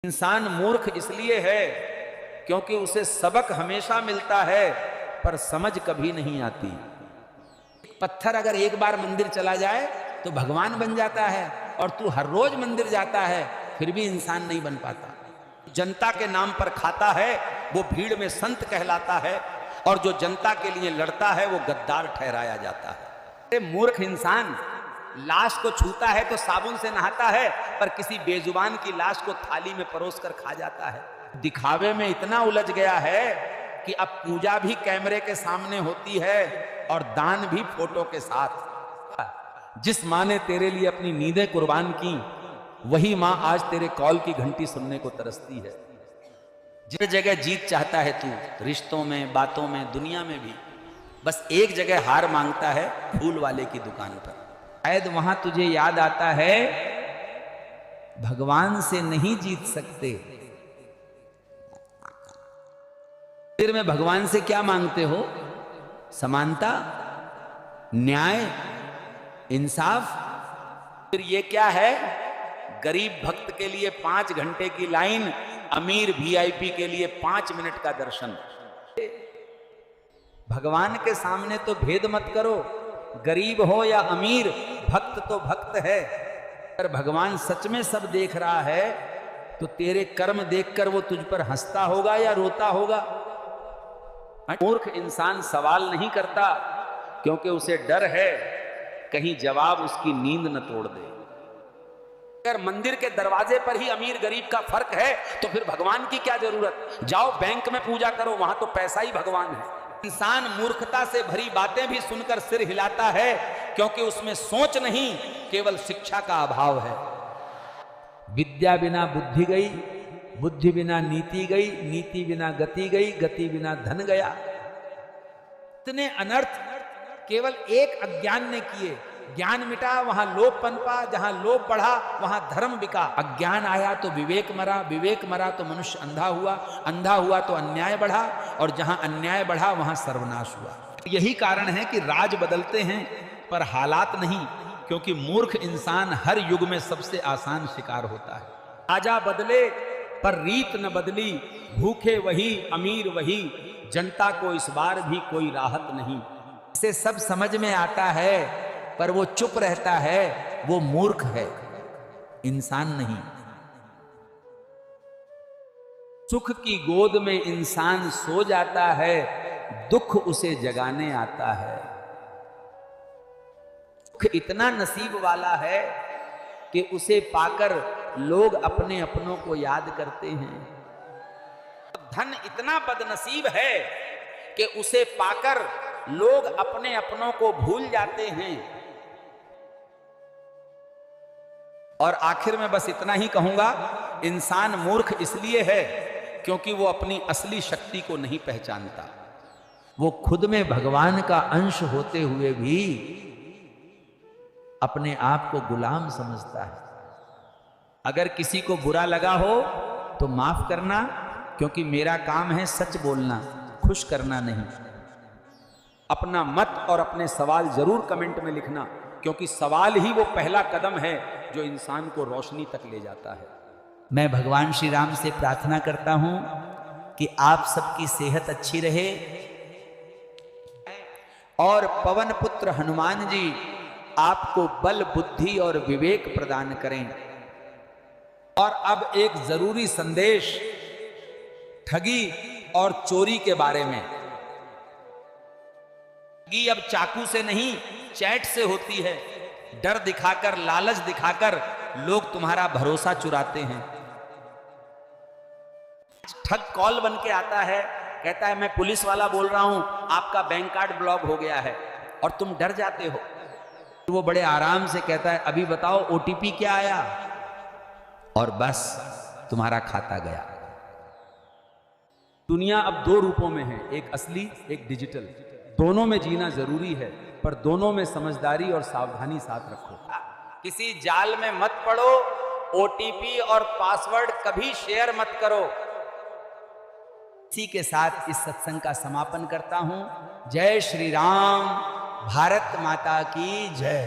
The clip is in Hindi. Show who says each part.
Speaker 1: इंसान मूर्ख इसलिए है क्योंकि उसे सबक हमेशा मिलता है पर समझ कभी नहीं आती। पत्थर अगर एक बार मंदिर चला जाए तो भगवान बन जाता है, और तू हर रोज मंदिर जाता है फिर भी इंसान नहीं बन पाता। जनता के नाम पर खाता है वो भीड़ में संत कहलाता है, और जो जनता के लिए लड़ता है वो गद्दार ठहराया जाता है। मूर्ख इंसान लाश को छूता है तो साबुन से नहाता है, पर किसी बेजुबान की लाश को थाली में परोस कर खा जाता है। दिखावे में इतना उलझ गया है कि अब पूजा भी कैमरे के सामने होती है और दान भी फोटो के साथ। जिस माँ ने तेरे लिए अपनी नींदें कुर्बान की, वही माँ आज तेरे कॉल की घंटी सुनने को तरसती है। जिस जगह जीत चाहता है तू, रिश्तों में, बातों में, दुनिया में भी, बस एक जगह हार मांगता है, फूल वाले की दुकान पर। शायद वहां तुझे याद आता है भगवान से नहीं जीत सकते। फिर में भगवान से क्या मांगते हो? समानता, न्याय, इंसाफ। फिर ये क्या है? गरीब भक्त के लिए 5 घंटे की लाइन, अमीर वीआईपी के लिए 5 मिनट का दर्शन। भगवान के सामने तो भेद मत करो, गरीब हो या अमीर, भक्त तो भक्त है। अगर भगवान सच में सब देख रहा है तो तेरे कर्म देखकर वो तुझ पर हंसता होगा या रोता होगा? मूर्ख इंसान सवाल नहीं करता क्योंकि उसे डर है कहीं जवाब उसकी नींद न तोड़ दे। अगर मंदिर के दरवाजे पर ही अमीर गरीब का फर्क है तो फिर भगवान की क्या जरूरत? जाओ बैंक में पूजा करो, वहां तो पैसा ही भगवान है। इंसान मूर्खता से भरी बातें भी सुनकर सिर हिलाता है क्योंकि उसमें सोच नहीं, केवल शिक्षा का अभाव है। विद्या बिना बुद्धि गई, बुद्धि बिना नीति गई, नीति बिना गति गई, गति बिना धन गया। इतने अनर्थ केवल एक अज्ञान ने किए। ज्ञान मिटा वहां लोभ पनपा, जहां लोभ बढ़ा वहां धर्म बिका। अज्ञान आया तो विवेक मरा, विवेक मरा तो मनुष्य अंधा हुआ, अंधा हुआ तो अन्याय बढ़ा, और जहां अन्याय बढ़ा वहां सर्वनाश हुआ। यही कारण है कि राज बदलते हैं पर हालात नहीं, क्योंकि मूर्ख इंसान हर युग में सबसे आसान शिकार होता है। राजा बदले पर रीत न बदली, भूखे वही अमीर वही, जनता को इस बार भी कोई राहत नहीं। इसे सब समझ में आता है पर वो चुप रहता है, वो मूर्ख है, इंसान नहीं। सुख की गोद में इंसान सो जाता है, दुख उसे जगाने आता है। दुख इतना नसीब वाला है कि उसे पाकर लोग अपने अपनों को याद करते हैं। धन इतना बदनसीब है कि उसे पाकर लोग अपने अपनों को भूल जाते हैं। और आखिर में बस इतना ही कहूंगा, इंसान मूर्ख इसलिए है क्योंकि वो अपनी असली शक्ति को नहीं पहचानता। वो खुद में भगवान का अंश होते हुए भी अपने आप को गुलाम समझता है। अगर किसी को बुरा लगा हो तो माफ करना, क्योंकि मेरा काम है सच बोलना, खुश करना नहीं। अपना मत और अपने सवाल जरूर कमेंट में लिखना, क्योंकि सवाल ही वो पहला कदम है जो इंसान को रोशनी तक ले जाता है। मैं भगवान श्री राम से प्रार्थना करता हूं कि आप सबकी सेहत अच्छी रहे और पवन पुत्र हनुमान जी आपको बल, बुद्धि और विवेक प्रदान करें। और अब एक जरूरी संदेश ठगी और चोरी के बारे में। ठगी अब चाकू से नहीं, चैट से होती है। डर दिखाकर, लालच दिखाकर लोग तुम्हारा भरोसा चुराते हैं। ठग कॉल बन के आता है, कहता है मैं पुलिस वाला बोल रहा हूं, आपका बैंक कार्ड ब्लॉक हो गया है, और तुम डर जाते हो। वो बड़े आराम से कहता है अभी बताओ ओटीपी क्या आया, और बस तुम्हारा खाता गया। दुनिया अब 2 रूपों में है, एक असली, एक डिजिटल। दोनों में जीना जरूरी है, पर दोनों में समझदारी और सावधानी साथ रखो। किसी जाल में मत पड़ो, ओटीपी और पासवर्ड कभी शेयर मत करो। इसी के साथ इस सत्संग का समापन करता हूं। जय श्री राम, भारत माता की जय।